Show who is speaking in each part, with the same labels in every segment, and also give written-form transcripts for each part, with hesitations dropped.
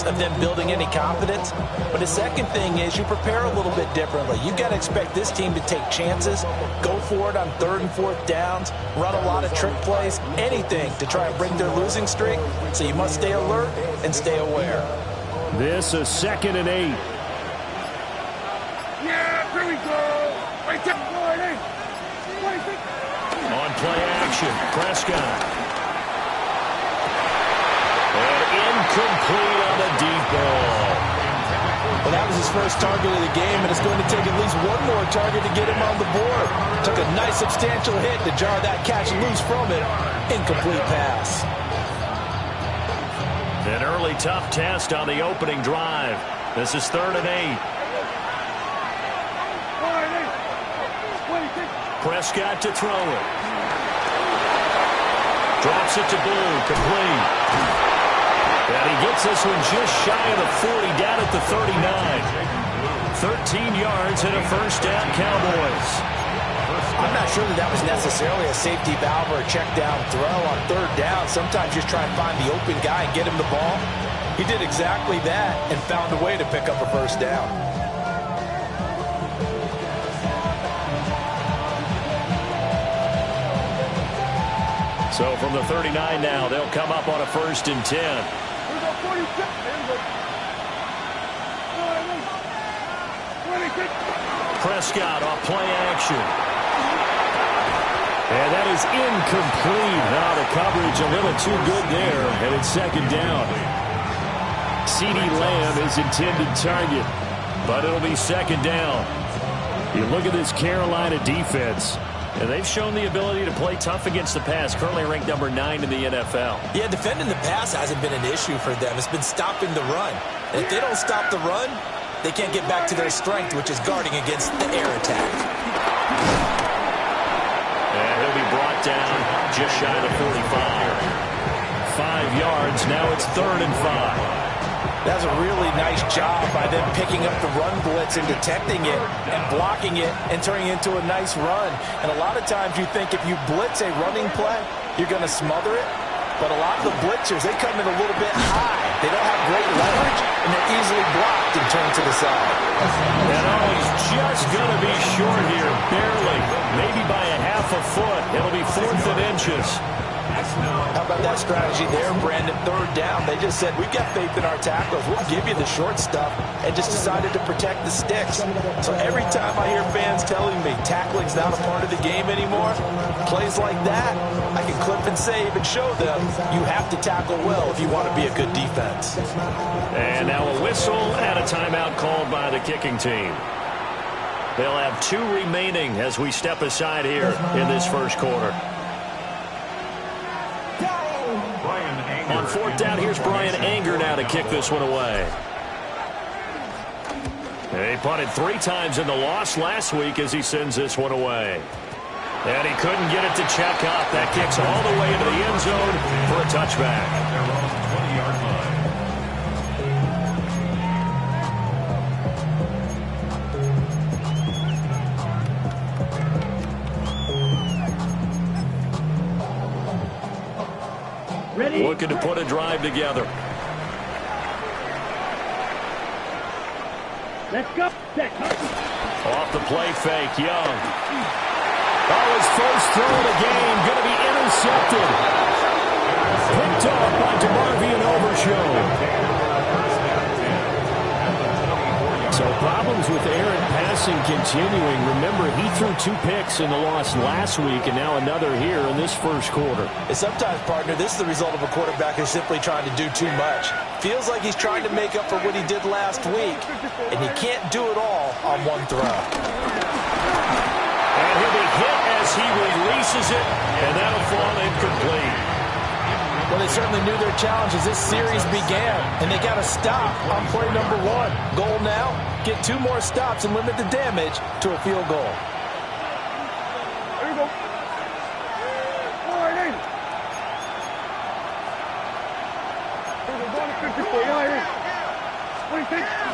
Speaker 1: of them building any confidence. But the second thing is you prepare a little bit differently. You got to expect this team to take chances, go for it on 3rd and 4th downs, run a lot of trick plays, anything to try and break their losing streak. So you must stay alert and stay aware.
Speaker 2: This is 2nd and 8.
Speaker 3: Yeah, here we go. Right there.
Speaker 2: On play action, Prescott. And incomplete on the deep ball.
Speaker 1: Well, that was his first target of the game, and it's going to take at least one more target to get him on the board. Took a nice substantial hit to jar that catch loose from it. Incomplete pass.
Speaker 2: An early tough test on the opening drive. This is 3rd and 8. Prescott to throw it. Drops it to Blue, complete. And he gets this one just shy of the 40, down at the 39. 13 yards and a first down, Cowboys.
Speaker 1: I'm not sure that was necessarily a safety valve or a check down throw on 3rd down. Sometimes you just try and find the open guy and get him the ball. He did exactly that and found a way to pick up a first down.
Speaker 2: So from the 39 now, they'll come up on a 1st and 10. Prescott off play action. And that is incomplete. Now the coverage a little too good there, and it's 2nd down. CeeDee Lamb is intended target, but it'll be 2nd down. You look at this Carolina defense, and they've shown the ability to play tough against the pass, currently ranked number 9 in the NFL.
Speaker 1: Yeah, defending the pass hasn't been an issue for them. It's been stopping the run. And if they don't stop the run, they can't get back to their strength, which is guarding against the air attack.
Speaker 2: And he'll be brought down just shy of the 45. 5 yards, now it's 3rd and 5.
Speaker 1: That's a really nice job by them picking up the run blitz and detecting it and blocking it and turning it into a nice run. And a lot of times you think if you blitz a running play, you're going to smother it. But a lot of the blitzers, they come in a little bit high. They don't have great leverage, and they're easily blocked and turned to the side.
Speaker 2: And he's just going to be short here, barely. Maybe by a half a foot. It'll be 4th and inches.
Speaker 1: How about that strategy there, Brandon? 3rd down. They just said, we've got faith in our tackles. We'll give you the short stuff, and just decided to protect the sticks. So every time I hear fans telling me tackling's not a part of the game anymore, plays like that, I can clip and save and show them you have to tackle well if you want to be a good defense.
Speaker 2: And now a whistle and a timeout called by the kicking team. They'll have 2 remaining as we step aside here in this first quarter. On 4th down, here's Brian Anger now to kick this one away. He punted 3 times in the loss last week as he sends this one away. And he couldn't get it to check up. That kicks all the way into the end zone for a touchback. Looking to put a drive together.
Speaker 3: Let's go.
Speaker 2: Off the play fake, Young. Oh, his first throw of the game going to be intercepted. Picked off by DeMarvion Overshown. So problems with errant passing continuing. Remember, he threw 2 picks in the loss last week, and now another here in this first quarter.
Speaker 1: And sometimes, partner, this is the result of a quarterback who's simply trying to do too much. Feels like he's trying to make up for what he did last week, and he can't do it all on one throw.
Speaker 2: And he'll be hit as he releases it, and that'll fall incomplete.
Speaker 1: Well, they certainly knew their challenge as this series began, and they got to stop on play number 1. Goal now, get 2 more stops and limit the damage to a field goal.
Speaker 3: There you go. All right,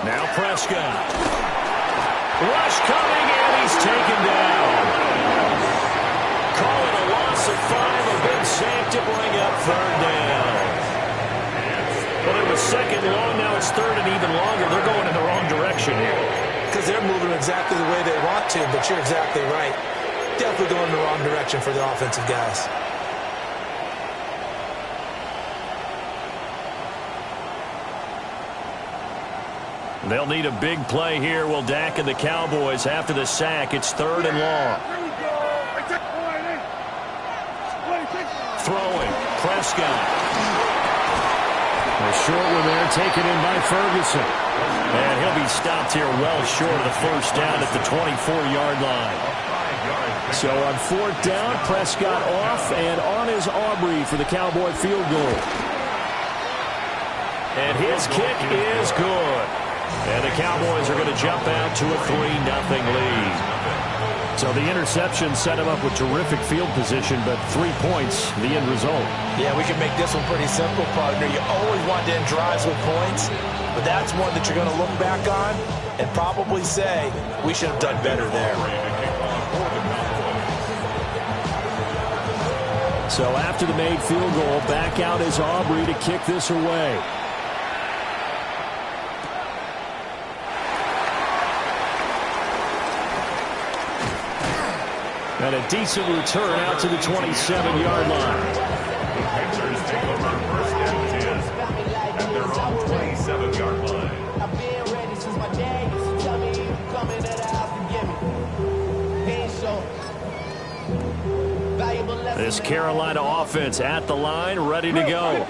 Speaker 2: Now Prescott. Rush coming, and he's taken down. Call it a loss of 5, a big save to bring up 3rd down. But it a second long. Now it's third and even longer. They're going in the wrong direction here.
Speaker 1: Because they're moving exactly the way they want to, but you're exactly right. Definitely going in the wrong direction for the offensive guys.
Speaker 2: They'll need a big play here. Will Dak and the Cowboys after the sack. It's third and long. Throwing. Prescott. A short one there, taken in by Ferguson. And he'll be stopped here well short of the first down at the 24-yard line. So on fourth down, Prescott off, and on is Aubrey for the Cowboy field goal. And his kick is good. And the Cowboys are going to jump out to a 3-0 lead. So the interception set him up with terrific field position, but 3 points, the end result.
Speaker 1: Yeah, we can make this one pretty simple, partner. You always want to end drives with points, but that's one that you're going to look back on and probably say, we should have done better there.
Speaker 2: So after the made field goal, back out is Aubrey to kick this away. And a decent return out to the 27-yard line.
Speaker 4: The Panthers take over first down 10 at their own 27-yard line.
Speaker 5: I've been ready since my dad used to tell me you coming to the house to get me. Ain't so valuable lesson.
Speaker 2: This Carolina offense at the line, ready to go.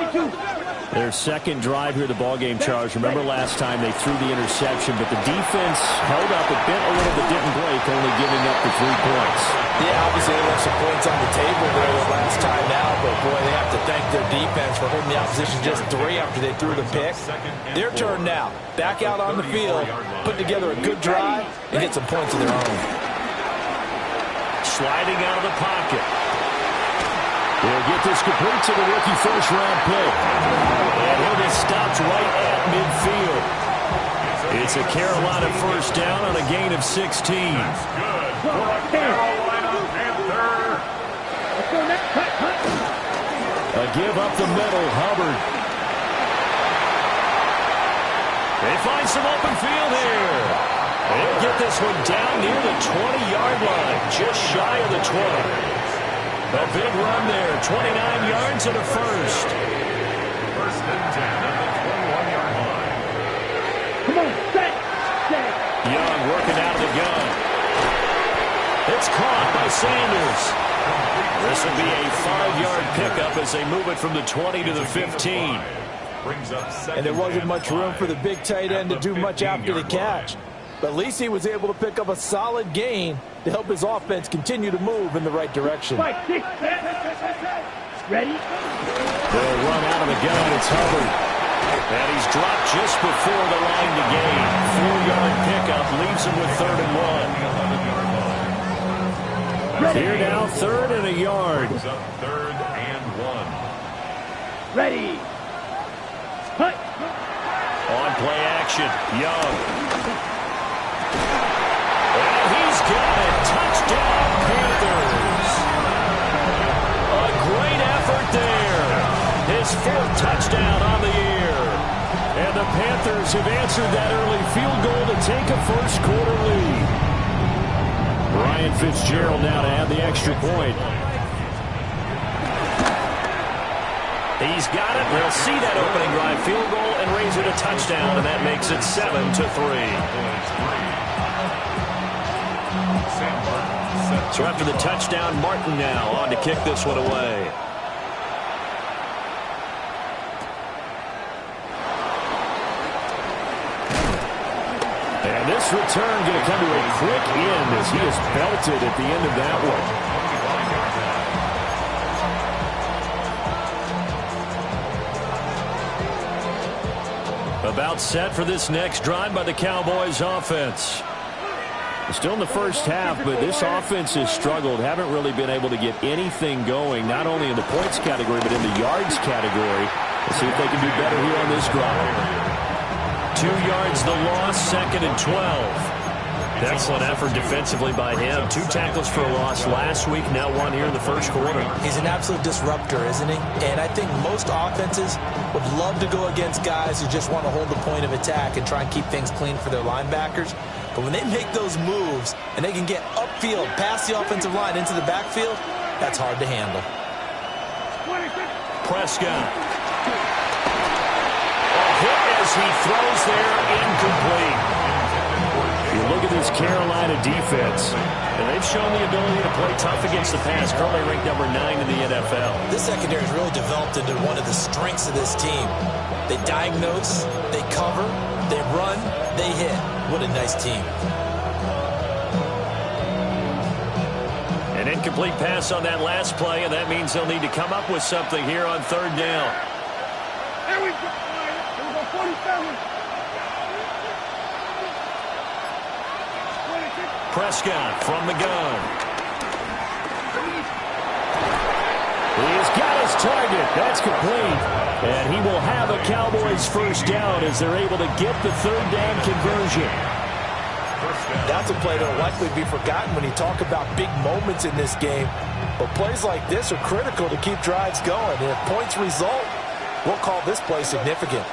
Speaker 2: Their second drive here, the ballgame, Charles. Remember last time they threw the interception, but the defense held up a bit, a little bit didn't break, only giving up the 3 points.
Speaker 1: Yeah, obviously they left some points on the table there the last time out, but boy, they have to thank their defense for holding the opposition just 3 after they threw the pick. Their turn now. Back out on the field, put together a good drive, and get some points of their own.
Speaker 2: Sliding out of the pocket. He'll get this complete to the rookie first-round pick. And he'll be stopped right at midfield. It's a Carolina first down on a gain of 16.
Speaker 4: Good for a Carolina Panther.
Speaker 2: A give up the middle, Hubbard. They find some open field here. They'll get this one down near the 20-yard line, just shy of the 20. A big run there, 29 yards and a first.
Speaker 4: First and 10 at the 21-yard line.
Speaker 3: Come on, set.
Speaker 2: Young working out of the gun. It's caught by Sanders. This will be a 5-yard pickup as they move it from the 20 to the 15.
Speaker 4: Brings up second.
Speaker 1: And there wasn't much room for the big tight end to do much after the catch. But at least he was able to pick up a solid gain to help his offense continue to move in the right direction.
Speaker 3: Ready?
Speaker 2: They'll run out of the gun. It's Hubbard. And he's dropped just before the line to gain. 4-yard pickup leaves him with 3rd and 1. Here now, 3rd and a yard.
Speaker 4: Brings up 3rd and 1.
Speaker 3: Ready? Hut.
Speaker 2: On play action, Young. And he's got it. Touchdown, Panthers. A great effort there. His 4th touchdown on the year. And the Panthers have answered that early field goal to take a first-quarter lead. Ryan Fitzgerald now to add the extra point. He's got it. They'll see that opening drive field goal and raise it a touchdown, and that makes it 7-3. So after the touchdown, Martin now on to kick this one away. And this return going to come to a quick end as he is belted at the end of that one. About set for this next drive by the Cowboys offense. Still in the first half, but this offense has struggled. Haven't really been able to get anything going, not only in the points category, but in the yards category. Let's see if they can do better here on this drive. 2 yards the loss, 2nd and 12. Excellent effort defensively by him. 2 tackles for a loss last week, now 1 here in the first quarter.
Speaker 1: He's an absolute disruptor, isn't he? And I think most offenses would love to go against guys who just want to hold the point of attack and try and keep things clean for their linebackers. But when they make those moves and they can get upfield, past the offensive line into the backfield, that's hard to handle.
Speaker 2: Prescott. A hit as he throws there, incomplete. You look at this Carolina defense, and they've shown the ability to play tough against the pass, currently ranked number 9 in the NFL.
Speaker 1: This secondary has really developed into one of the strengths of this team. They diagnose, they cover, they run, they hit. What a nice team.
Speaker 2: An incomplete pass on that last play, and that means they'll need to come up with something here on 3rd down.
Speaker 3: There we go. There we go, 47.
Speaker 2: Prescott from the gun. He's got his target. That's complete. And he will have a Cowboys first down as they're able to get the 3rd down conversion.
Speaker 1: That's a play that will likely be forgotten when you talk about big moments in this game. But plays like this are critical to keep drives going. And if points result, we'll call this play significant.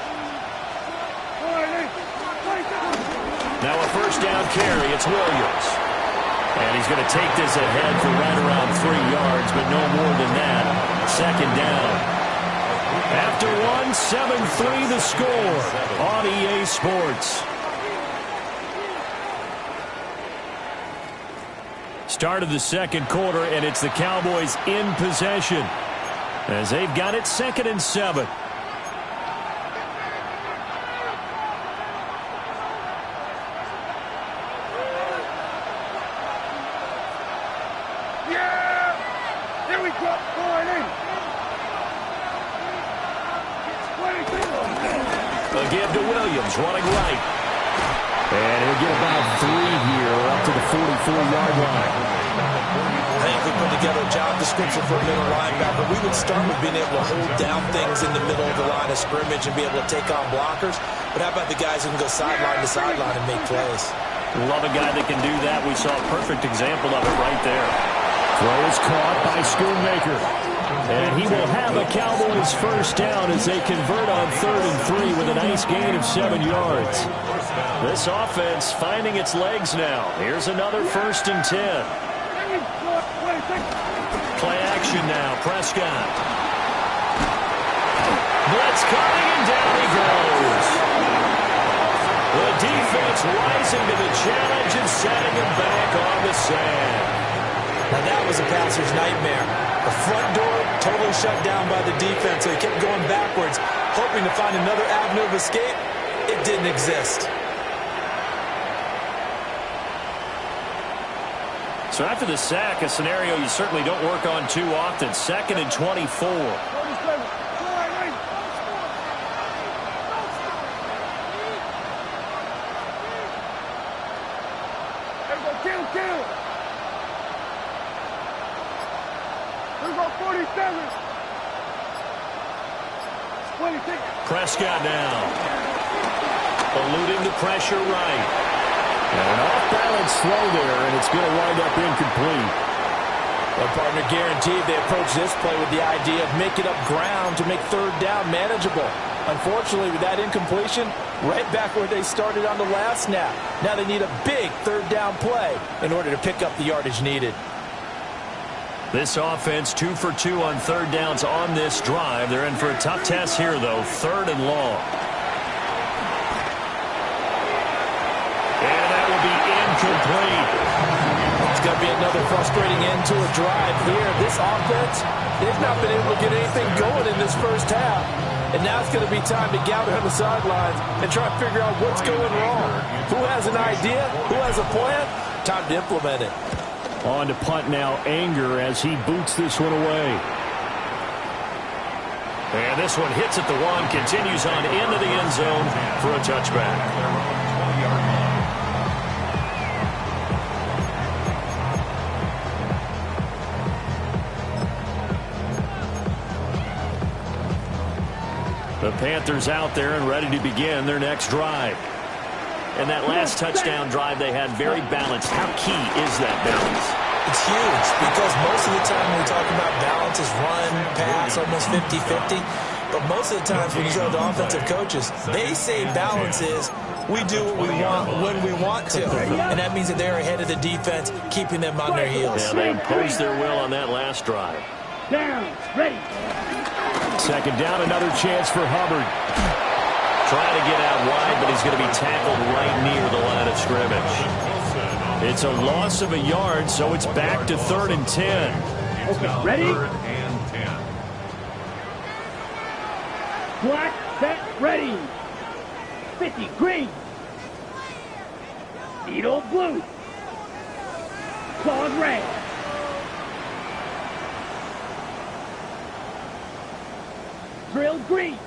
Speaker 2: Now a first down carry. It's Williams. And he's going to take this ahead for right around 3 yards, but no more than that. 2nd down. After 1, 7-3 the score on EA Sports. Start of the 2nd quarter, and it's the Cowboys in possession as they've got it 2nd and 7. They'll give to Williams, running right. And he'll get about 3 here up to the 44-yard line.
Speaker 1: I think if we put together a job description for a middle linebacker, we would start with being able to hold down things in the middle of the line of scrimmage and be able to take on blockers. But how about the guys who can go sideline to sideline and make plays?
Speaker 2: Love a guy that can do that. We saw a perfect example of it right there. Throw is caught by Schoonmaker. And he will have a Cowboys first down as they convert on 3rd and 3 with a nice gain of 7 yards. This offense finding its legs now. Here's another 1st and 10. Play action now. Prescott. Blitz coming, and down he goes. The defense rising to the challenge and setting him back on the sand.
Speaker 1: Now that was a passer's nightmare. The front door totally shut down by the defense, so he kept going backwards, hoping to find another avenue of escape. It didn't exist.
Speaker 2: So after the sack, a scenario you certainly don't work on too often. 2nd and 24. Prescott now. Eluding the pressure right. And an off-balance throw there, and it's going to wind up incomplete.
Speaker 1: Well, partner, guaranteed they approach this play with the idea of making up ground to make 3rd down manageable. Unfortunately, with that incompletion, right back where they started on the last snap. Now they need a big 3rd down play in order to pick up the yardage needed.
Speaker 2: This offense 2 for 2 on 3rd downs on this drive. They're in for a tough test here, though. 3rd and long. And that will be incomplete.
Speaker 1: It's going to be another frustrating end to a drive here. This offense, they've not been able to get anything going in this first half. And now it's going to be time to gather on the sidelines and try to figure out what's going wrong. Who has an idea? Who has a plan? Time to implement it.
Speaker 2: On to punt now, Anger, as he boots this one away. And this one hits at the 1, continues on into the end zone for a touchback. The Panthers out there and ready to begin their next drive. And that last touchdown drive they had, very balanced. How key is that balance?
Speaker 1: It's huge because most of the time when we talk about balance is run, pass, almost 50-50. But most of the times when you go to offensive coaches, they say balance is we do what we want when we want to. And that means that they're ahead of the defense, keeping them on their heels.
Speaker 2: Yeah, they imposed their will on that last drive.
Speaker 3: Down, ready.
Speaker 2: Second down, another chance for Hubbard. Trying to get out wide, but he's going to be tackled right near the line of scrimmage. It's a loss of a yard, so it's back to 3rd and 10.
Speaker 3: Okay, ready?
Speaker 4: 3rd and 10.
Speaker 3: Black, set, ready. 50, green. Needle, blue. Claws, red. Drill, green.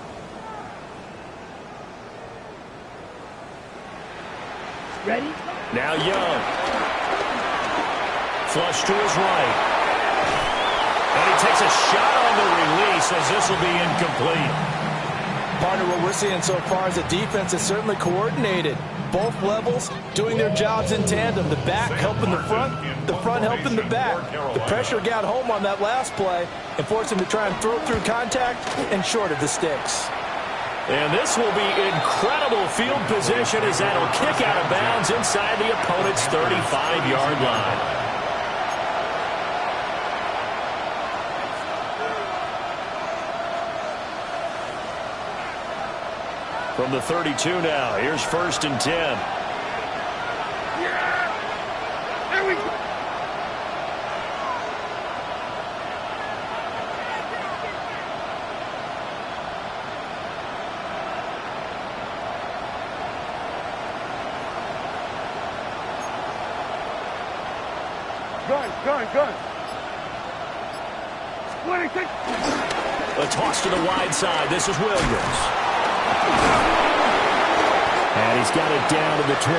Speaker 3: Ready?
Speaker 2: Now Young. Flush to his right. And he takes a shot on the release as this will be incomplete.
Speaker 1: Partner, what we're seeing so far is the defense is certainly coordinated. Both levels doing their jobs in tandem. The back helping the front helping the back. The pressure got home on that last play and forced him to try and throw through contact and short of the sticks.
Speaker 2: And this will be incredible field position as that'll kick out of bounds inside the opponent's 35-yard line. From the 32 now, here's 1st and 10.
Speaker 3: Yeah! There we go! Gun. 26.
Speaker 2: A toss to the wide side. This is Williams. And he's got it down to the 28.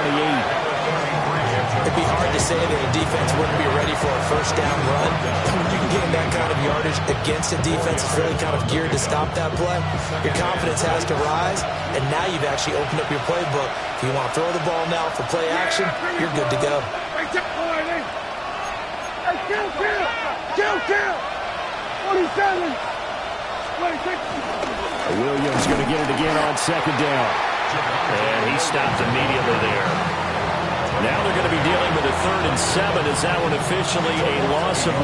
Speaker 1: It'd be hard to say that a defense wouldn't be ready for a first down run. When you can gain that kind of yardage against a defense that's really kind of geared to stop that play, your confidence has to rise, and now you've actually opened up your playbook. If you want to throw the ball now for play action, you're good to go.
Speaker 3: Kill! 47! 26!
Speaker 2: Williams going to get it again on 2nd down. And he stopped immediately there. Now they're going to be dealing with a 3rd and 7. Is that one officially a loss of 1?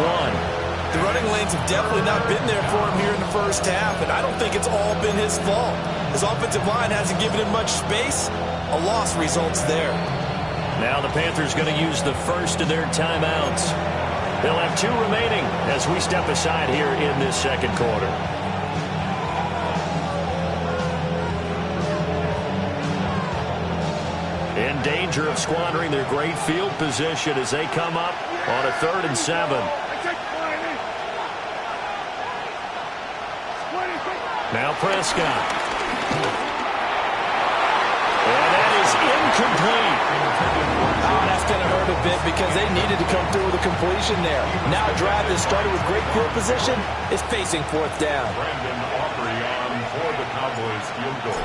Speaker 1: The running lanes have definitely not been there for him here in the first half, and I don't think it's all been his fault. His offensive line hasn't given him much space. A loss results there.
Speaker 2: Now the Panthers going to use the first of their timeouts. They'll have 2 remaining as we step aside here in this second quarter. In danger of squandering their great field position as they come up on a 3rd and 7. Now Prescott. And that is incomplete.
Speaker 1: Oh, that's going to hurt a bit because they needed to come through with a completion there. Now a drive that started with great field position is facing 4th down.
Speaker 4: Brandon Aubrey on for the Cowboys field goal.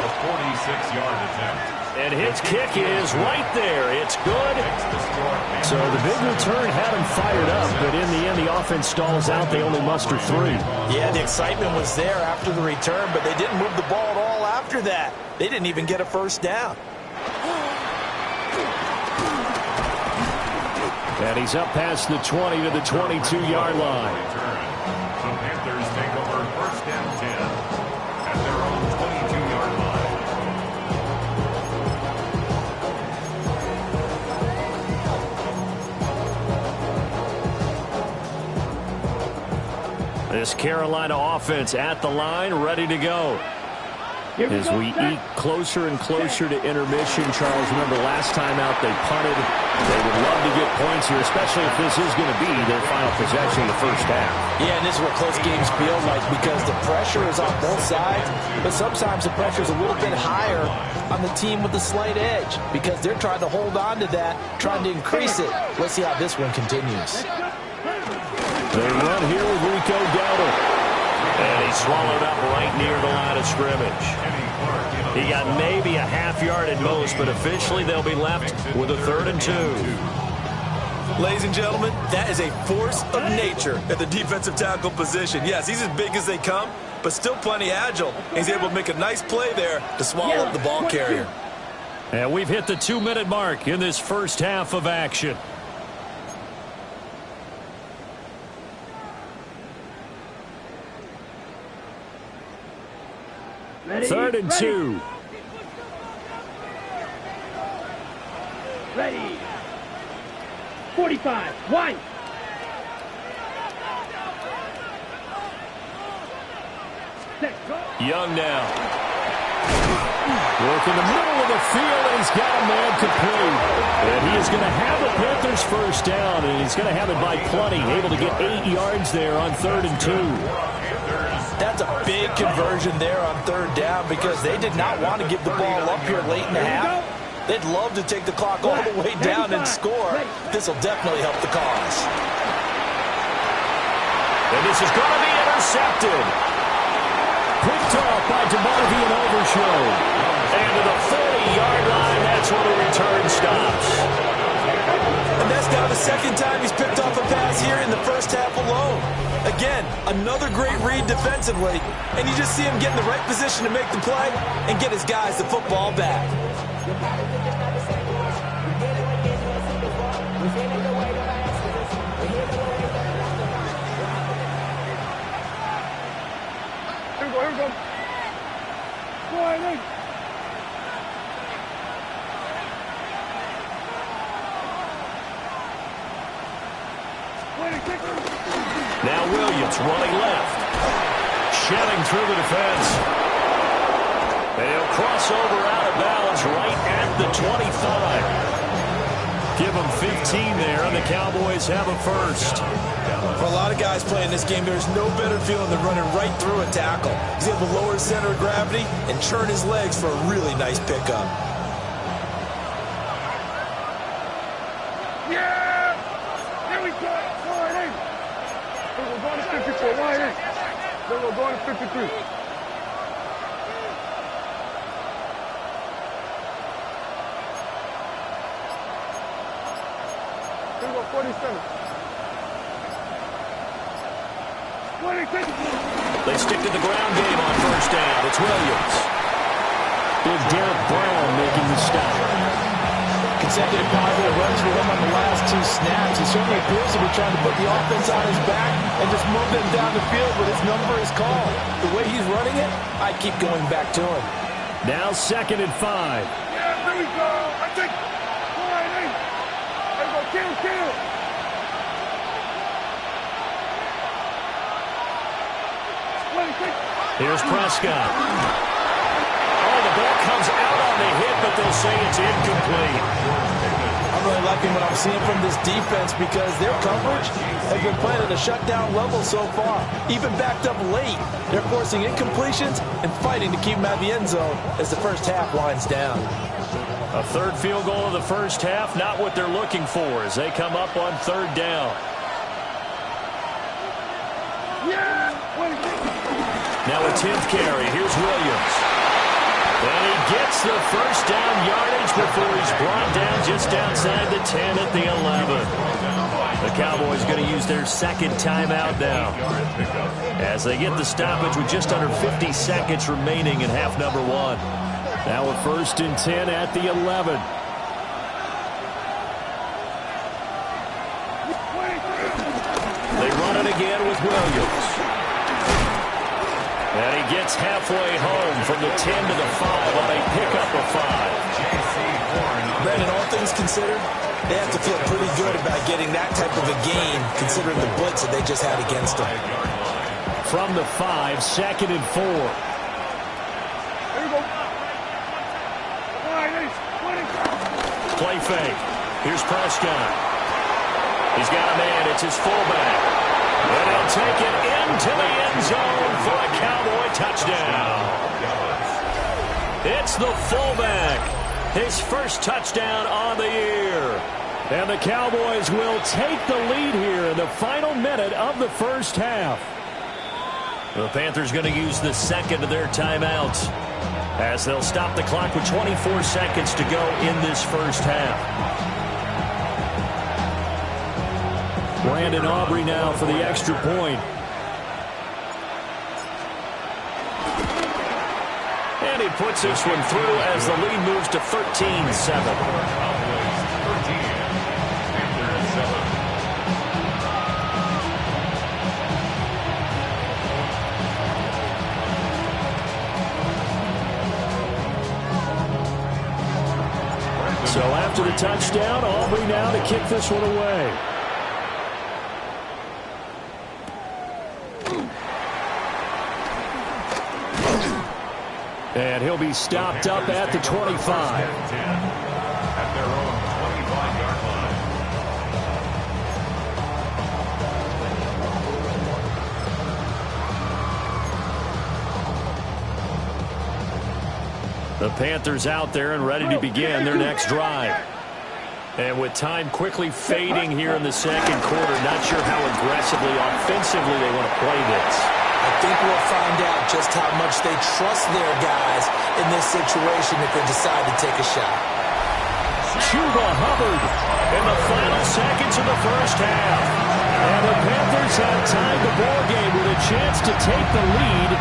Speaker 4: A 46-yard attempt.
Speaker 2: And his kick is right there. It's good. So the big return had him fired up, but in the end, the offense stalls out. They only muster 3.
Speaker 1: Yeah, the excitement was there after the return, but they didn't move the ball at all after that. They didn't even get a first down.
Speaker 2: And he's up past the 20 to the 22-yard line.
Speaker 4: The Panthers take over 1st and 10 at their own 22-yard line.
Speaker 2: This Carolina offense at the line, ready to go. As we eke closer and closer to intermission, Charles, remember last time out they punted. They would love to get points here, especially if this is going to be their final possession of the first half.
Speaker 1: Yeah, and this is what close games feel like because the pressure is on both sides, but sometimes the pressure is a little bit higher on the team with the slight edge because they're trying to hold on to that, trying to increase it. Let's see how this one continues.
Speaker 2: They run here with Rico Dowdle. And he's swallowed up right near the line of scrimmage. He got maybe a half yard at most, but officially they'll be left with a 3rd and 2.
Speaker 1: Ladies and gentlemen, that is a force of nature at the defensive tackle position. Yes, he's as big as they come, but still plenty agile. He's able to make a nice play there to swallow up the ball carrier.
Speaker 2: And we've hit the 2-minute mark in this first half of action.
Speaker 3: Ready?
Speaker 2: 3rd and 2.
Speaker 3: Ready. 45. 1.
Speaker 2: Young now. Work in the middle of the field, and he's got a man complete. And he is going to have the Panthers first down, and he's going to have it by plenty. Able to get 8 yards there on 3rd and 2.
Speaker 1: That's a big conversion there on 3rd down because they did not want to give the ball up here late in the half. They'd love to take the clock all the way down and score. This will definitely help the cause.
Speaker 2: And this is going to be intercepted. Picked off by DeMarvion Overshow. And to the 40-yard line, that's where the return stops.
Speaker 1: And that's now the second time he's picked off a pass here in the first half alone. Again, another great read defensively, and you just see him get in the right position to make the play and get his guys the football back.
Speaker 3: Here we go, here we go. Go ahead,
Speaker 2: Now Williams running left. Shelling through the defense. And he'll cross over out of bounds right at the 25. Give him 15 there, and the Cowboys have a first.
Speaker 1: For a lot of guys playing this game, there's no better feeling than running right through a tackle. He's able to lower his center of gravity and turn his legs for a really nice pickup.
Speaker 3: Yeah! Here we go. Go ahead. We're going to 54. Go ahead. We're going to 53. Here we go, 47. 26.
Speaker 2: They stick to the ground game on first down. It's Williams. Big Derek Brown making the stop.
Speaker 1: Consecutive positive runs for him on the last 2 snaps. He certainly appears to be trying to put the offense on his back and just move them down the field, but his number is called. The way he's running it, I keep going back to him.
Speaker 2: Now 2nd and 5.
Speaker 3: Yeah, there we go. I think. Go ahead. There we go. Kill.
Speaker 2: Here's Prescott. Oh, the ball comes out on the hit, but they'll say it's incomplete.
Speaker 1: I'm really liking what I'm seeing from this defense because their coverage has been playing at a shutdown level so far. Even backed up late, they're forcing incompletions and fighting to keep them out of the end zone as the first half winds down.
Speaker 2: A 3rd field goal of the first half, not what they're looking for as they come up on 3rd down. Now a 10th carry. Here's Williams. And he gets the first down yardage before he's brought down just outside the 10 at the 11. The Cowboys going to use their 2nd timeout now as they get the stoppage with just under 50 seconds remaining in half number 1. Now a 1st and 10 at the 11. They run it again with Williams. And he gets halfway home from the 10 to the 5 on a pickup of 5.
Speaker 1: Brandon, all things considered, they have to feel pretty good about getting that type of a gain considering the blitz that they just had against them.
Speaker 2: From the 5, 2nd and 4.
Speaker 3: Here we go.
Speaker 2: Play fake. Here's Prescott. He's got a man. It's his fullback. And he'll take it into the end zone for a Cowboy touchdown. It's the fullback. His first touchdown on the year. And the Cowboys will take the lead here in the final minute of the first half. The Panthers going to use the 2nd of their timeouts. as they'll stop the clock with 24 seconds to go in this first half. Brandon Aubrey now for the extra point. And he puts this one through as the lead moves to 13-7. So after the touchdown, Aubrey now to kick this one away. And he'll be stopped up at the 25.
Speaker 4: At their own 25-yard line.
Speaker 2: The Panthers out there and ready to begin their next drive. And with time quickly fading here in the second quarter, not sure how aggressively, offensively they want to play this.
Speaker 1: I think we'll find out just how much they trust their guys in this situation if they decide to take a shot.
Speaker 2: Chuba Hubbard in the final seconds of the first half. And the Panthers have tied the ball game with a chance to take the lead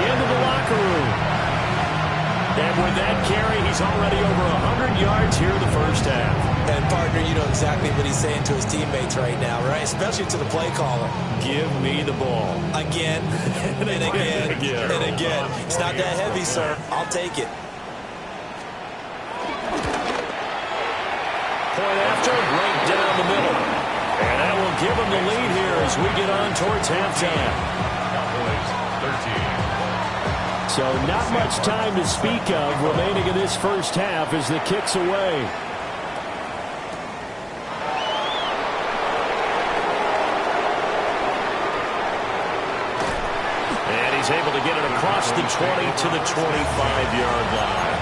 Speaker 2: into the locker room. And with that carry, he's already over 100 yards here in the first half.
Speaker 1: And, partner, you know exactly what he's saying to his teammates right now, right? Especially to the play caller.
Speaker 2: Give me the ball.
Speaker 1: Again, and again, and again. It's not that heavy, sir. I'll take it.
Speaker 2: Point after, right down the middle. And that will give him the lead here as we get on towards halftime.
Speaker 4: Cowboys 13.
Speaker 2: So not much time to speak of remaining in this first half as the kick's away. And he's able to get it across the 20 to the 25-yard line.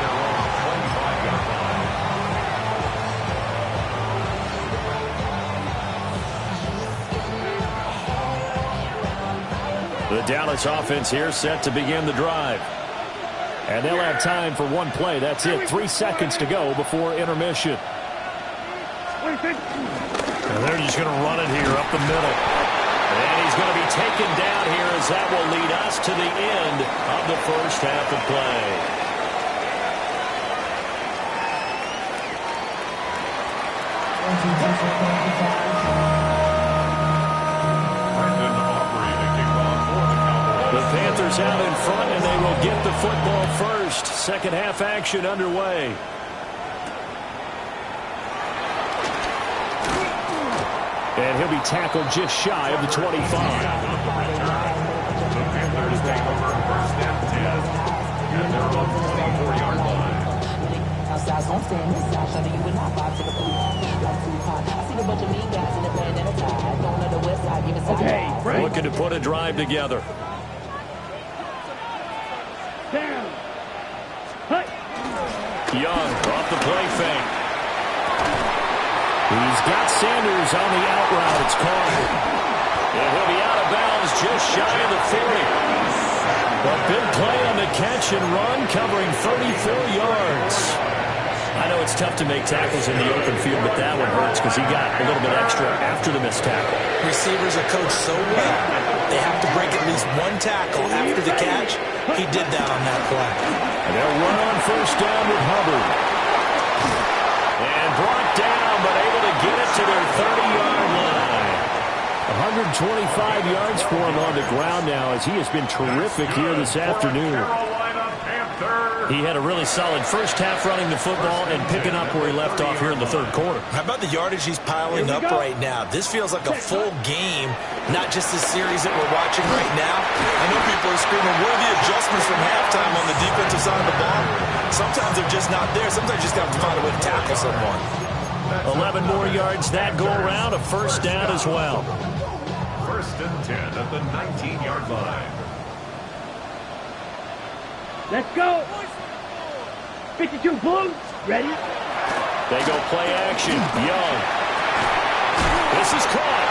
Speaker 2: The Dallas offense here set to begin the drive. And they'll have time for one play. That's it. 3 seconds to go before intermission. And they're just going to run it here up the middle. And he's going to be taken down here as that will lead us to the end of the first half of play. The Panthers out in front, and they will get the football first. Second half action underway. And he'll be tackled just shy of the 25.
Speaker 4: The Panthers take over first and 10 at their own 24-yard line.
Speaker 3: Okay, right.
Speaker 2: Looking to put a drive together.
Speaker 3: Down. Hut.
Speaker 2: Young off the play fake. He's got Sanders on the out route. It's caught. And he'll be out of bounds just shy of the 30. A big play on the catch and run, covering 34 yards. I know it's tough to make tackles in the open field, but that one hurts because he got a little bit extra after the missed tackle.
Speaker 1: Receivers are coached so well, they have to break at least one tackle after the catch. He did that on that play.
Speaker 2: And they'll run on first down with Hubbard. And brought down, but able to get it to their 30-yard line. 125 yards for him on the ground now as he has been terrific here this afternoon. He had a really solid first half running the football and picking up where he left off here in the third quarter.
Speaker 1: How about the yardage he's piling up right now? This feels like a full game, not just the series that we're watching right now. I know people are screaming, what are the adjustments from halftime on the defensive side of the ball? Sometimes they're just not there. Sometimes you just have to find a way to tackle someone.
Speaker 2: 11 more yards that go around, a first down as well.
Speaker 4: First and 10 at the 19-yard line.
Speaker 3: Let's go. 52 Blues. Ready?
Speaker 2: They go play action. Young. This is caught.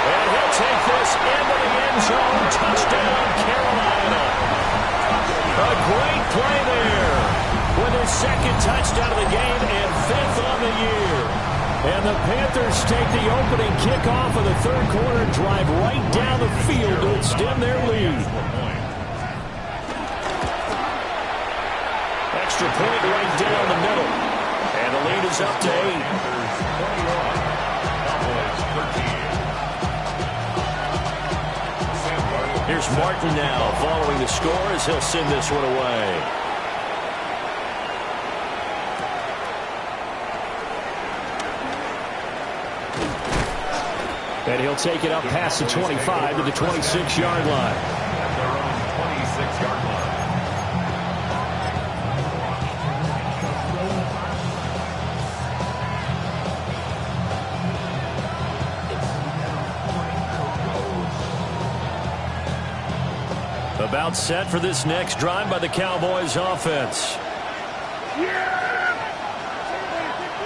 Speaker 2: And he'll take this into the end zone. Touchdown, Carolina. A great play there their second touchdown of the game and 5th on the year. And the Panthers take the opening kickoff of the third quarter and drive right down the field to extend their lead. Extra point right down the middle. And the lead is up to 8. Here's Martin now following the score as he'll send this one away. And he'll take it up past the 25 to the 26-yard line.
Speaker 4: At their own 26-yard line.
Speaker 2: About set for this next drive by the Cowboys offense.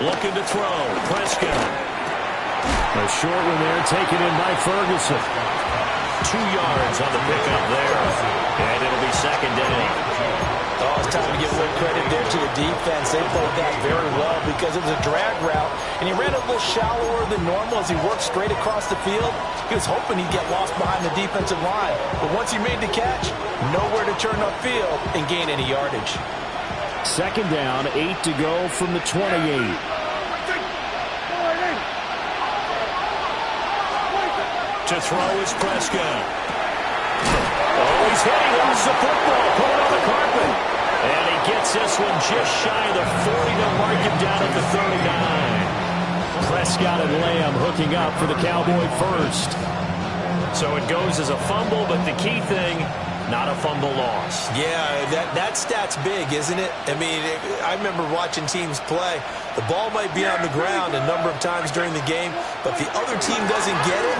Speaker 2: Looking to throw. Prescott. A short one there taken in by Ferguson. 2 yards on the pickup there. And it'll be second down.
Speaker 1: Oh, it's time to give a little credit there to the defense. They played that very well because it was a drag route, and he ran a little shallower than normal as he worked straight across the field. He was hoping he'd get lost behind the defensive line, but once he made the catch, nowhere to turn upfield and gain any yardage.
Speaker 2: Second down, 8 to go from the 28. To throw is Prescott. Oh, he's hit. He lost the football. Put it on the carpet. And he gets this one just shy of the 40 to mark him down at the 39. Prescott and Lamb hooking up for the Cowboy first. So it goes as a fumble, but the key thing, not a fumble loss.
Speaker 1: Yeah, that stat's big, isn't it? I mean, I remember watching teams play. The ball might be on the ground a number of times during the game, but if the other team doesn't get it,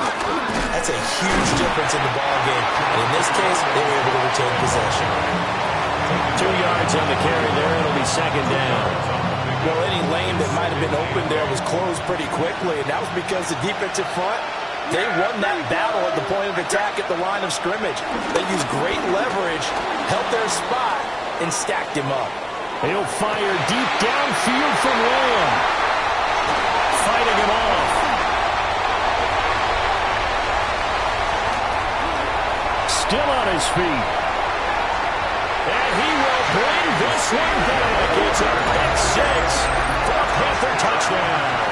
Speaker 1: that's a huge difference in the ball game. And in this case, they were able to retain possession.
Speaker 2: 2 yards on the carry there. It'll be second down.
Speaker 1: Well, any lane that might have been open there was closed pretty quickly, and that was because the defensive front, they won that battle at the point of attack at the line of scrimmage. They used great leverage, held their spot, and stacked him up.
Speaker 2: He'll fire deep downfield from Lamb. Fighting him off. Still on his feet. And he will bring this one back. It's a pick six for a Panther touchdown.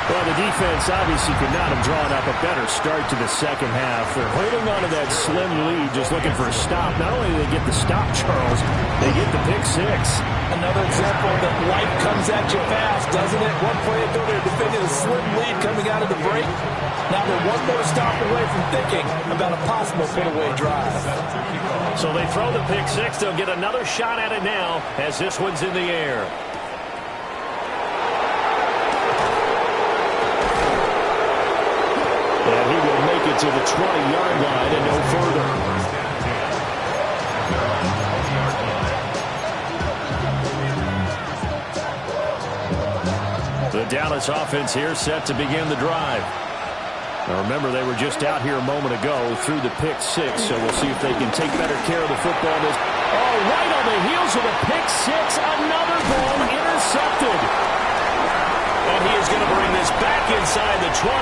Speaker 2: Well, the defense obviously could not have drawn up a better start to the second half. They're holding on to that slim lead, just looking for a stop. Not only do they get the stop, Charles, they get the pick six.
Speaker 1: Another example that life comes at you fast, doesn't it? One play ago, they're defending a slim lead coming out of the break. Now they're one more stop away from thinking about a possible put-away drive.
Speaker 2: So they throw the pick six. They'll get another shot at it now as this one's in the air. And he will make it to the 20-yard line and no further. The Dallas offense here set to begin the drive. Now remember, they were just out here a moment ago through the pick six, so we'll see if they can take better care of the football. Oh, right on the heels of a pick six, another ball intercepted. And he is going to bring this back inside the 20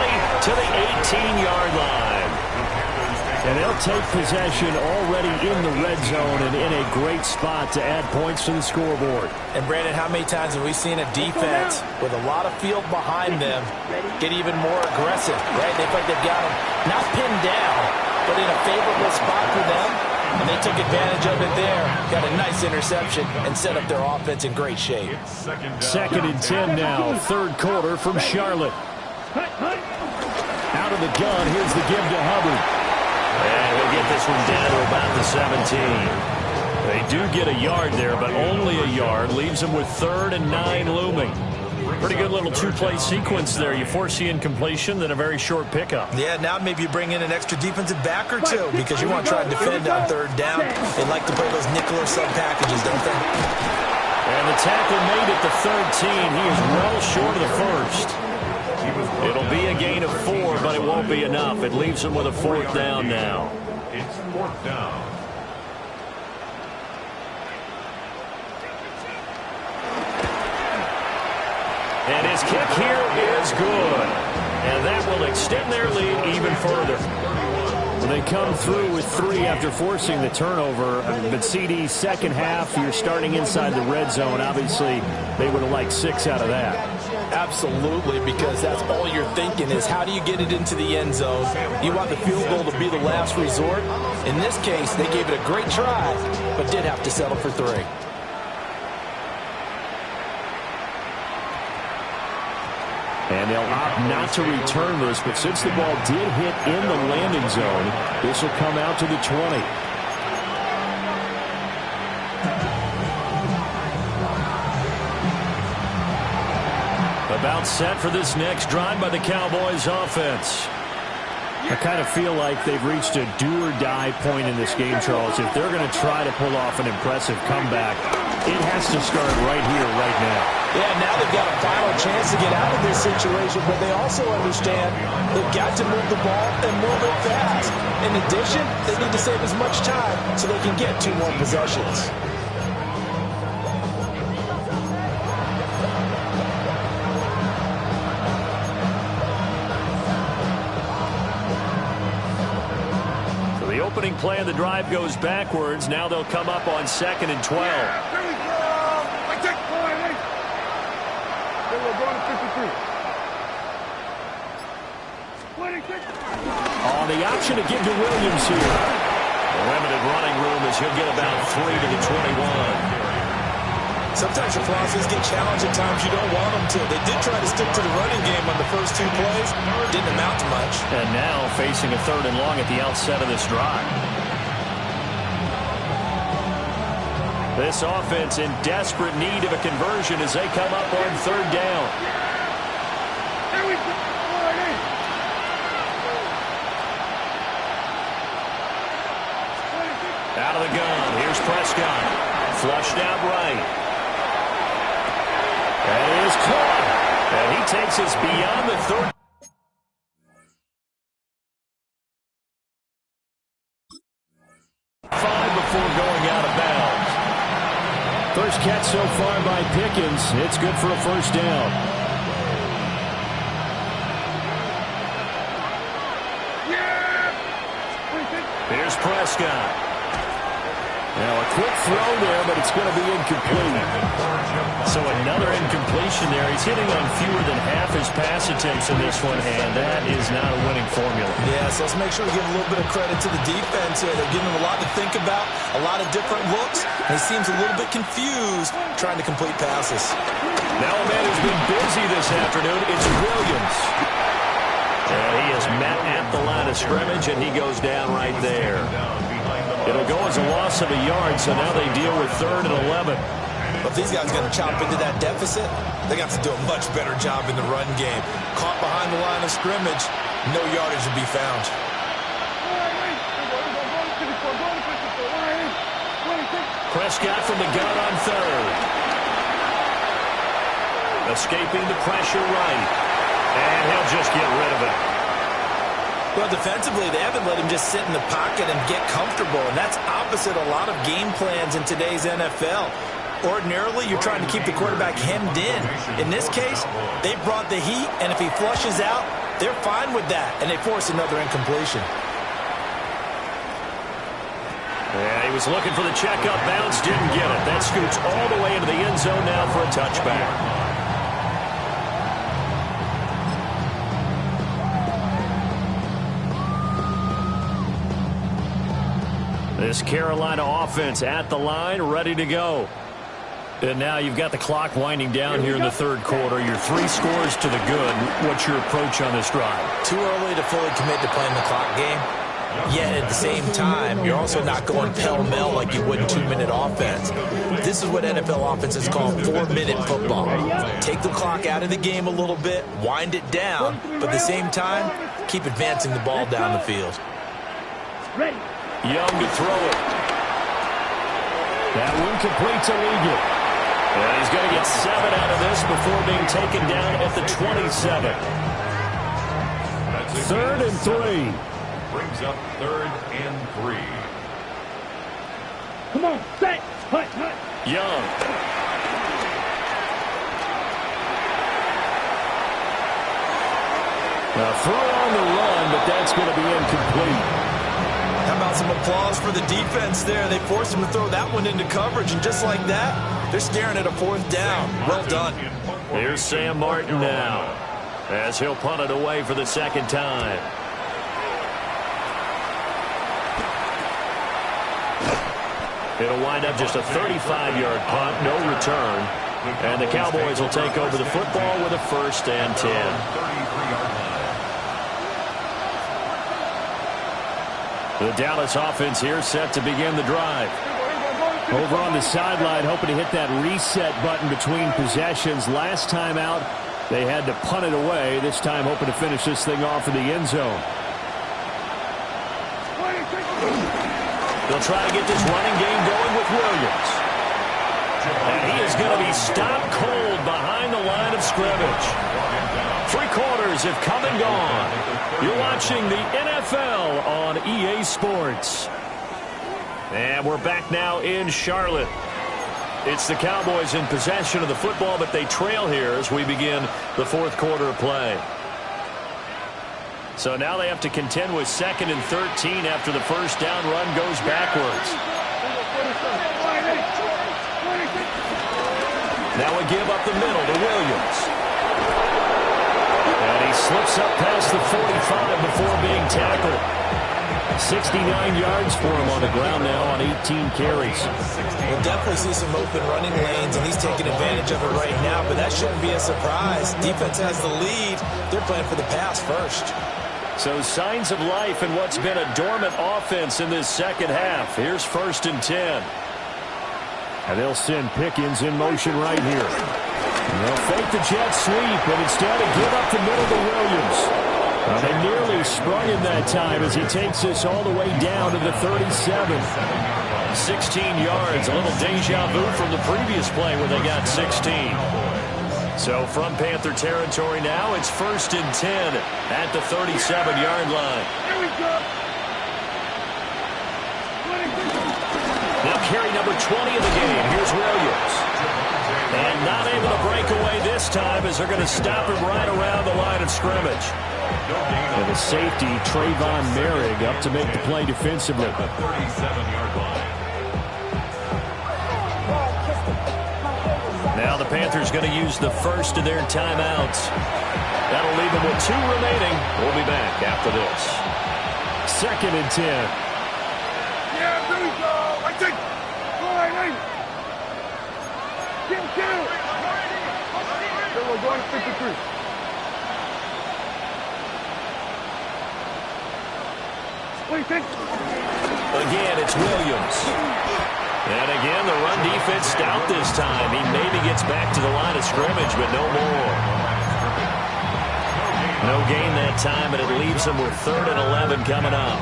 Speaker 2: to the 18-yard line. And they'll take possession already in the red zone and in a great spot to add points to the scoreboard.
Speaker 1: And, Brandon, how many times have we seen a defense with a lot of field behind them get even more aggressive, right? They feel like they've got them not pinned down, but in a favorable spot for them. And they took advantage of it there. Got a nice interception and set up their offense in great shape.
Speaker 2: Second and 10 now. Third quarter from Charlotte. Out of the gun. Here's the give to Hubbard. And he'll get this one down to about the 17. They do get a yard there, but only a yard. Leaves them with 3rd and 9 looming. Pretty good little two-play sequence there. You foresee incompletion, then a very short pickup.
Speaker 1: Yeah, now maybe you bring in an extra defensive back or two because you want to try and defend on 3rd down. They like to play those nickel or sub packages, don't they?
Speaker 2: And the tackle made at the 13. He is well short of the first. It'll be a gain of 4, but it won't be enough. It leaves them with a 4th down now.
Speaker 4: It's 4th down.
Speaker 2: And his kick here is good. And that will extend their lead even further. Well, they come through with 3 after forcing the turnover. But CD's second half, you're starting inside the red zone. Obviously, they would have liked 6 out of that.
Speaker 1: Absolutely, because that's all you're thinking is how do you get it into the end zone? You want the field goal to be the last resort. In this case, they gave it a great try, but did have to settle for 3.
Speaker 2: And they'll opt not to return this, but since the ball did hit in the landing zone, this will come out to the 20. About set for this next drive by the Cowboys offense. I kind of feel like they've reached a do-or-die point in this game, Charles. If they're going to try to pull off an impressive comeback, it has to start right here, right now.
Speaker 1: Yeah, now they've got a final chance to get out of this situation, but they also understand they've got to move the ball and move it fast. In addition, they need to save as much time so they can get 2 more possessions.
Speaker 2: Opening play of the drive goes backwards. Now they'll come up on 2nd and 12. On the option to give to Williams here. Limited running room as he'll get about 3 to the 21.
Speaker 1: Sometimes your process get challenged at times you don't want them to. They did try to stick to the running game on the first 2 plays. Didn't amount to much.
Speaker 2: And now facing a 3rd and long at the outset of this drive. This offense in desperate need of a conversion as they come up on 3rd down. Out of the gun. Here's Prescott. Flushed out right. That is caught. And he takes us beyond the 3rd. Before going out of bounds. First catch so far by Pickens. It's good for a 1st down. Here's Prescott. Now a quick throw there, but it's going to be incomplete. So another incompletion there. He's hitting on fewer than half his pass attempts in this one, and that is not a winning formula.
Speaker 1: Yeah, so let's make sure we give a little bit of credit to the defense here. They're giving him a lot to think about, a lot of different looks, and he seems a little bit confused trying to complete passes.
Speaker 2: Now a man who's been busy this afternoon, it's Williams. And he is met at the line of scrimmage, and he goes down right there. It'll go as a loss of a yard, so now they deal with 3rd and 11.
Speaker 1: But if these guys are going to chop into that deficit, they got to do a much better job in the run game. Caught behind the line of scrimmage, no yardage to be found.
Speaker 2: Prescott from the gun on 3rd. Escaping the pressure right. And he'll just get rid of it.
Speaker 1: Well, defensively, they haven't let him just sit in the pocket and get comfortable, and that's opposite a lot of game plans in today's NFL. Ordinarily, you're trying to keep the quarterback hemmed in. In this case, they brought the heat, and if he flushes out, they're fine with that, and they force another incompletion.
Speaker 2: Yeah, he was looking for the checkup bounce, didn't get it. That scoots all the way into the end zone now for a touchback. This Carolina offense at the line, ready to go. And now you've got the clock winding down here in the 3rd quarter. Your 3 scores to the good. What's your approach on this drive?
Speaker 1: Too early to fully commit to playing the clock game. Yet at the same time, you're also not going pell-mell like you would in 2-minute offense. This is what NFL offenses call 4-minute football. Take the clock out of the game a little bit, wind it down, but at the same time, keep advancing the ball down the field.
Speaker 3: Ready.
Speaker 2: Young to throw it. That one complete to Legal. And he's going to get 7 out of this before being taken down at the 27. 3rd and 3.
Speaker 4: Brings up 3rd and 3.
Speaker 3: Come on, set, hut.
Speaker 2: Young. Throw on the run, but that's going to be incomplete.
Speaker 1: How about some applause for the defense there? They forced him to throw that one into coverage, and just like that, they're staring at a 4th down. Well done.
Speaker 2: Here's Sam Martin now, as he'll punt it away for the 2nd time. It'll wind up just a 35-yard punt, no return. And the Cowboys will take over the football with a 1st and 10. The Dallas offense here set to begin the drive. Over on the sideline, hoping to hit that reset button between possessions. Last time out, they had to punt it away. This time, hoping to finish this thing off in the end zone. They'll try to get this running game going with Williams. And he is going to be stopped cold behind the line of scrimmage. 3 quarters have come and gone. You're watching the NFL on EA Sports. And we're back now in Charlotte. It's the Cowboys in possession of the football, but they trail here as we begin the 4th quarter of play. So now they have to contend with 2nd and 13 after the 1st down run goes backwards. Now a give up the middle to Williams. And he slips up past the 45 before being tackled. 69 yards for him on the ground now on 18 carries.
Speaker 1: We'll definitely see some open running lanes, and he's taking advantage of it right now, but that shouldn't be a surprise. Defense has the lead. They're playing for the pass first.
Speaker 2: So signs of life in what's been a dormant offense in this 2nd half. Here's 1st and 10. And they'll send Pickens in motion right here. And they'll fake the jet sweep, and instead of give up the middle to Williams. They nearly sprung him that time as he takes this all the way down to the 37. 16 yards, a little deja vu from the previous play where they got 16. So from Panther territory now, it's 1st and 10 at the 37-yard line. Now carry number 20 of the game. Here's Williams. And not able to break away this time as they're going to stop him right around the line of scrimmage. And the safety, Trayvon Merrick, up to make the play defensively.
Speaker 4: At the 37-yard line.
Speaker 2: Now the Panthers going to use the first of their timeouts. That'll leave them with 2 remaining. We'll be back after this. 2nd and 10.
Speaker 3: Yeah, there we go. I think. All right, Get him. Then we're going to 53. What do you think?
Speaker 2: Again, it's Williams. And again, the run defense stout this time. He maybe gets back to the line of scrimmage, but no more. No gain that time, and it leaves him with 3rd and 11 coming up.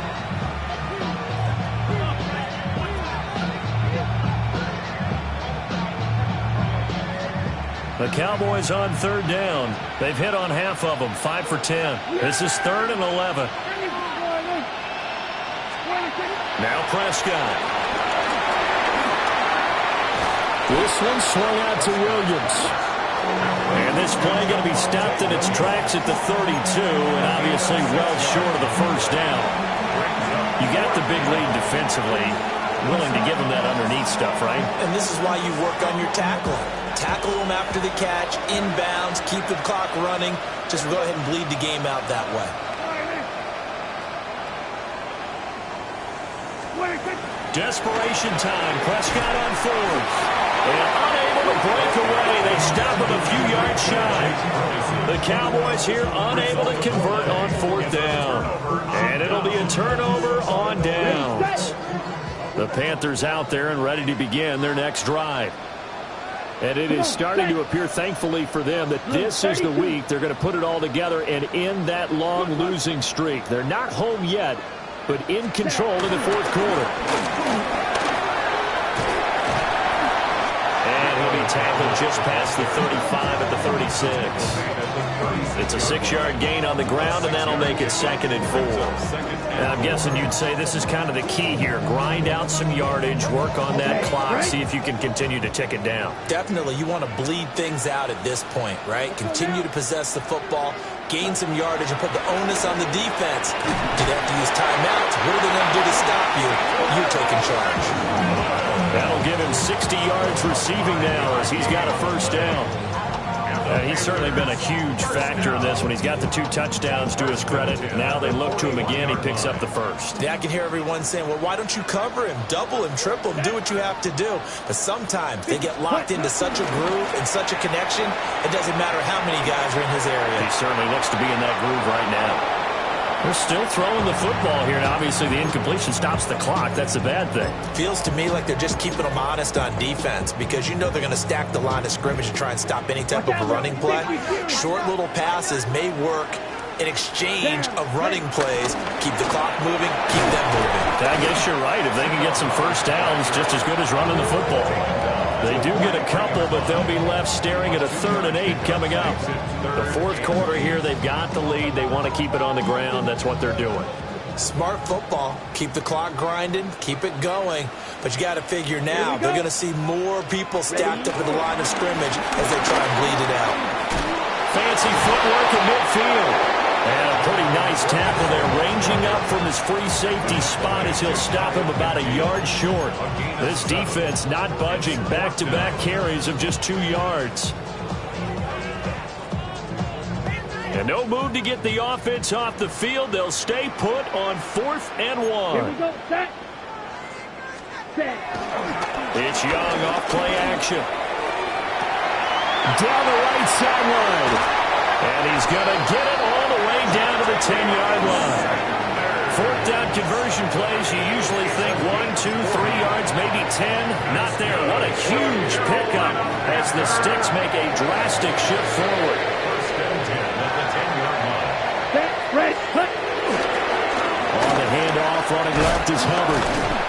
Speaker 2: The Cowboys on 3rd down. They've hit on half of them, 5 for 10. This is 3rd and 11. Now Prescott. This one swung out to Williams. And this play going to be stopped in its tracks at the 32, and obviously well short of the 1st down. You got the big lead defensively. Willing to give them that underneath stuff, right?
Speaker 1: And this is why you work on your tackling. Tackle them after the catch, inbounds, keep the clock running. Just go ahead and bleed the game out that way.
Speaker 2: Desperation time. Prescott on 4th. And unable to break away. They stop him a few yards shy. The Cowboys here unable to convert on 4th down. And it'll be a turnover on downs. The Panthers out there and ready to begin their next drive. And it is starting to appear, thankfully for them, that this is the week they're going to put it all together and end that long losing streak. They're not home yet, but in control in the 4th quarter. And he'll be tackle just past the 35 at the 36. It's a 6-yard gain on the ground, and that'll make it 2nd and 4. And I'm guessing you'd say this is kind of the key here. Grind out some yardage, work on that clock, see if you can continue to tick it down.
Speaker 1: Definitely. You want to bleed things out at this point, right? Continue to possess the football, gain some yardage, and put the onus on the defense. Do they have to use timeouts? What are they going to do to stop you? You're taking charge.
Speaker 2: That'll give him 60 yards receiving now as he's got a first down. He's certainly been a huge factor in this when he's got the 2 touchdowns to his credit. Now they look to him again. He picks up the first.
Speaker 1: Yeah, I can hear everyone saying, well, why don't you cover him, double him, triple him, do what you have to do. But sometimes they get locked into such a groove and such a connection, it doesn't matter how many guys are in his area.
Speaker 2: He certainly looks to be in that groove right now. They're still throwing the football here, and obviously the incompletion stops the clock. That's a bad thing.
Speaker 1: Feels to me like they're just keeping them honest on defense because you know they're going to stack the line of scrimmage and try and stop any type of a running play. Short little passes may work in exchange of running plays. Keep the clock moving, keep them moving.
Speaker 2: I guess you're right. If they can get some first downs, just as good as running the football. They do get a couple, but they'll be left staring at a 3rd and 8 coming up. The 4th quarter here, they've got the lead. They want to keep it on the ground. That's what they're doing.
Speaker 1: Smart football. Keep the clock grinding. Keep it going. But you got to figure now, they're going to see more people stacked up at the line of scrimmage as they try and bleed it out.
Speaker 2: Fancy footwork in midfield. And a pretty nice tackle there, ranging up from his free safety spot as he'll stop him about a yard short. This defense not budging, back-to-back carries of just 2 yards. And no move to get the offense off the field. They'll stay put on 4th and 1.
Speaker 3: Here we go, set.
Speaker 2: It's Young off play action. Down the right sideline. And he's going to get it all the way down to the 10-yard line. 4th down conversion plays, you usually think 1, 2, 3 yards, maybe 10. Not there. What a huge pickup as the Sticks make a drastic shift forward.
Speaker 4: First and 10 at the 10-yard line.
Speaker 3: Set, ready, cut.
Speaker 2: On the handoff, running left is Hubbard.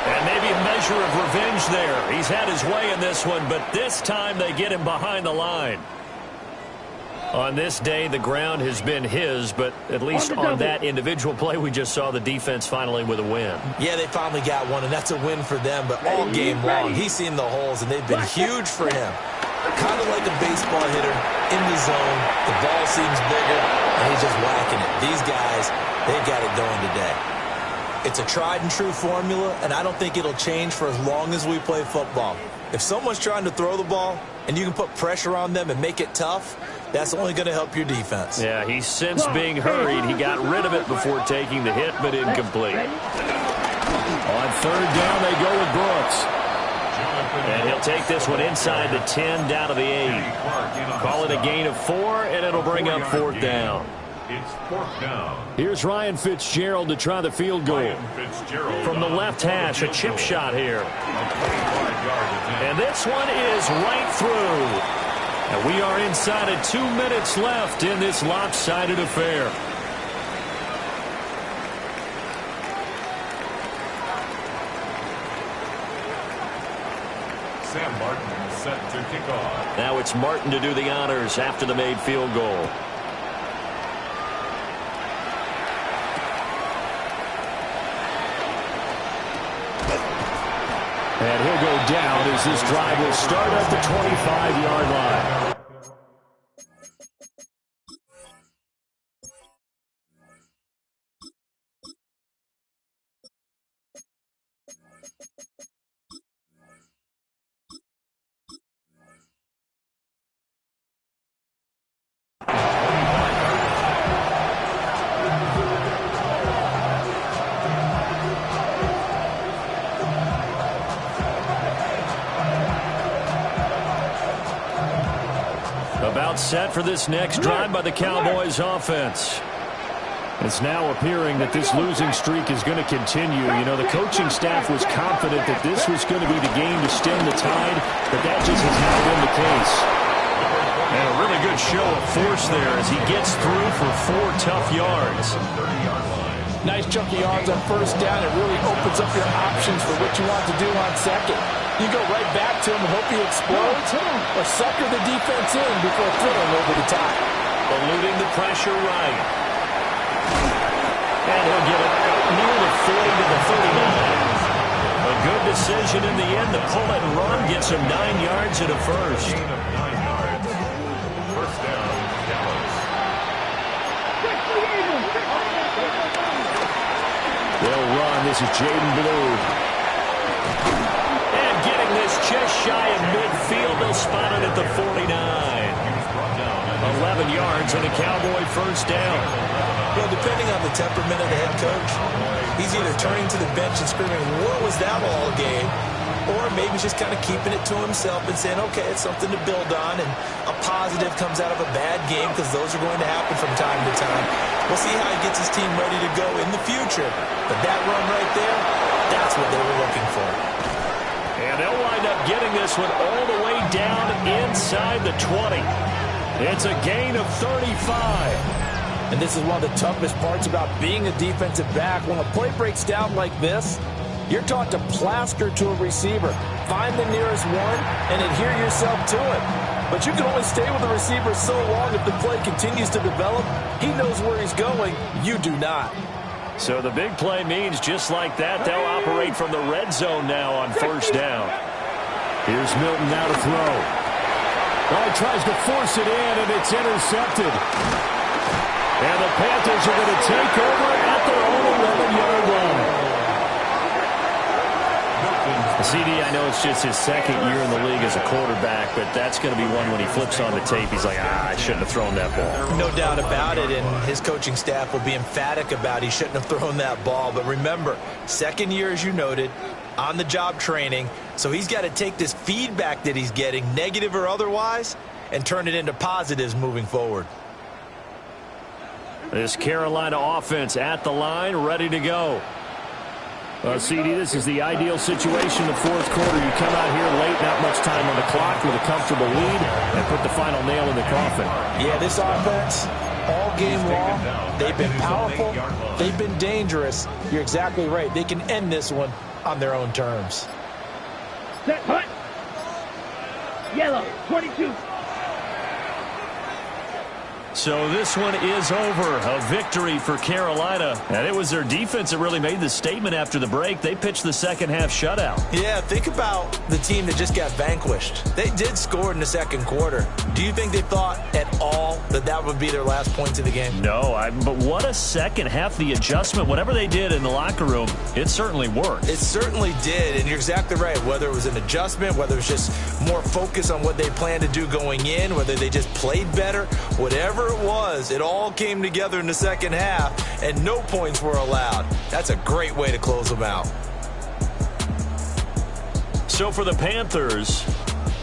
Speaker 2: And maybe a measure of revenge there. He's had his way in this one, but this time they get him behind the line. On this day, the ground has been his, but at least on that individual play, we just saw the defense finally with a win.
Speaker 1: Yeah, they finally got one, and that's a win for them, but all game long, he's seen the holes, and they've been huge for him. Kind of like a baseball hitter in the zone. The ball seems bigger, and he's just whacking it. These guys, they got it going today. It's a tried-and-true formula, and I don't think it'll change for as long as we play football. If someone's trying to throw the ball, and you can put pressure on them and make it tough, that's only going to help your defense.
Speaker 2: Yeah, he's since being hurried. He got rid of it before taking the hit, but incomplete. On 3rd down, they go with Brooks. And he'll take this one inside the 10, down to the 8. Call it a gain of 4, and it'll bring up 4th down.
Speaker 4: It's 4th down.
Speaker 2: Here's Ryan Fitzgerald to try the field goal. From the left hash, a chip shot here. And this one is right through. And we are inside of 2 minutes left in this lopsided affair.
Speaker 4: Sam Martin set to kick off.
Speaker 2: Now it's Martin to do the honors after the made field goal. And he'll go down as this drive will start at the 25-yard line. About set for this next drive by the Cowboys offense. It's now appearing that this losing streak is going to continue. You know, the coaching staff was confident that this was going to be the game to stem the tide, but that just has not been the case. And a really good show of force there as he gets through for 4 tough yards.
Speaker 4: 30-yard line.
Speaker 1: Nice chunky yards on first down. It really opens up your options for what you want to do on second. You go right back to him and hope he explodes, or sucker the defense in before throwing over the top.
Speaker 2: Eluding the pressure right. And he'll get it near the 40 to the 39. A good decision in the end. The pull and run gets him 9 yards and a first.
Speaker 4: Gain of 9 yards. First down, Dallas.
Speaker 2: They'll run. This is Jaden Blue. And getting this just shy of midfield. They'll spot it at the 49. 11 yards and a Cowboy first down.
Speaker 1: Well, depending on the temperament of the head coach, he's either turning to the bench and screaming, what was that all game? Or maybe just kind of keeping it to himself and saying, okay, it's something to build on, and a positive comes out of a bad game, because those are going to happen from time to time. We'll see how he gets his team ready to go in the future. But that run right there, that's what they were looking for.
Speaker 2: And they'll wind up getting this one all the way down inside the 20. It's a gain of 35.
Speaker 1: And this is one of the toughest parts about being a defensive back. When a play breaks down like this, you're taught to plaster to a receiver. Find the nearest one and adhere yourself to it. But you can only stay with the receiver so long if the play continues to develop. He knows where he's going. You do not.
Speaker 2: So the big play means just like that, they'll operate from the red zone now on first down. Here's Milton now to throw. Oh, he tries to force it in, and it's intercepted. And the Panthers are going to take over at their own 11-yard line. CD, I know it's just his second year in the league as a quarterback, but that's going to be one when he flips on the tape, he's like, I shouldn't have thrown that ball.
Speaker 1: No doubt about it, and his coaching staff will be emphatic about he shouldn't have thrown that ball. But remember, second year, as you noted, on-the-job training, so he's got to take this feedback that he's getting, negative or otherwise, and turn it into positives moving forward.
Speaker 2: This Carolina offense at the line, ready to go. CD, this is the ideal situation in the fourth quarter. You come out here late, not much time on the clock with a comfortable lead, and put the final nail in the coffin.
Speaker 1: Yeah, this offense, all game long, they've been powerful, they've been dangerous. You're exactly right. They can end this one on their own terms.
Speaker 3: Set, hut. Yellow, 22.
Speaker 2: So this one is over. A victory for Carolina. And it was their defense that really made the statement after the break. They pitched the second half shutout.
Speaker 1: Yeah, think about the team that just got vanquished. They did score in the second quarter. Do you think they thought at all that that would be their last points of the game?
Speaker 2: No, but what a second half. The adjustment, whatever they did in the locker room, it certainly worked.
Speaker 1: It certainly did, and you're exactly right. Whether it was an adjustment, whether it was just more focus on what they planned to do going in, whether they just played better, whatever it was, it all came together in the second half, and no points were allowed. That's a great way to close them out.
Speaker 2: So for the Panthers,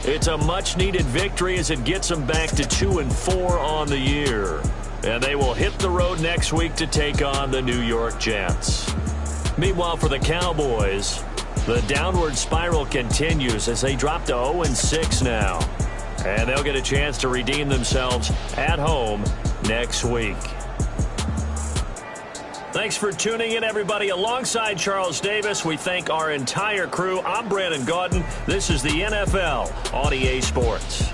Speaker 2: it's a much-needed victory as it gets them back to 2-4 on the year. And they will hit the road next week to take on the New York Jets. Meanwhile, for the Cowboys, the downward spiral continues as they drop to 0-6 now. And they'll get a chance to redeem themselves at home next week. Thanks for tuning in, everybody. Alongside Charles Davis, we thank our entire crew. I'm Brandon Gaudin. This is the NFL on EA Sports.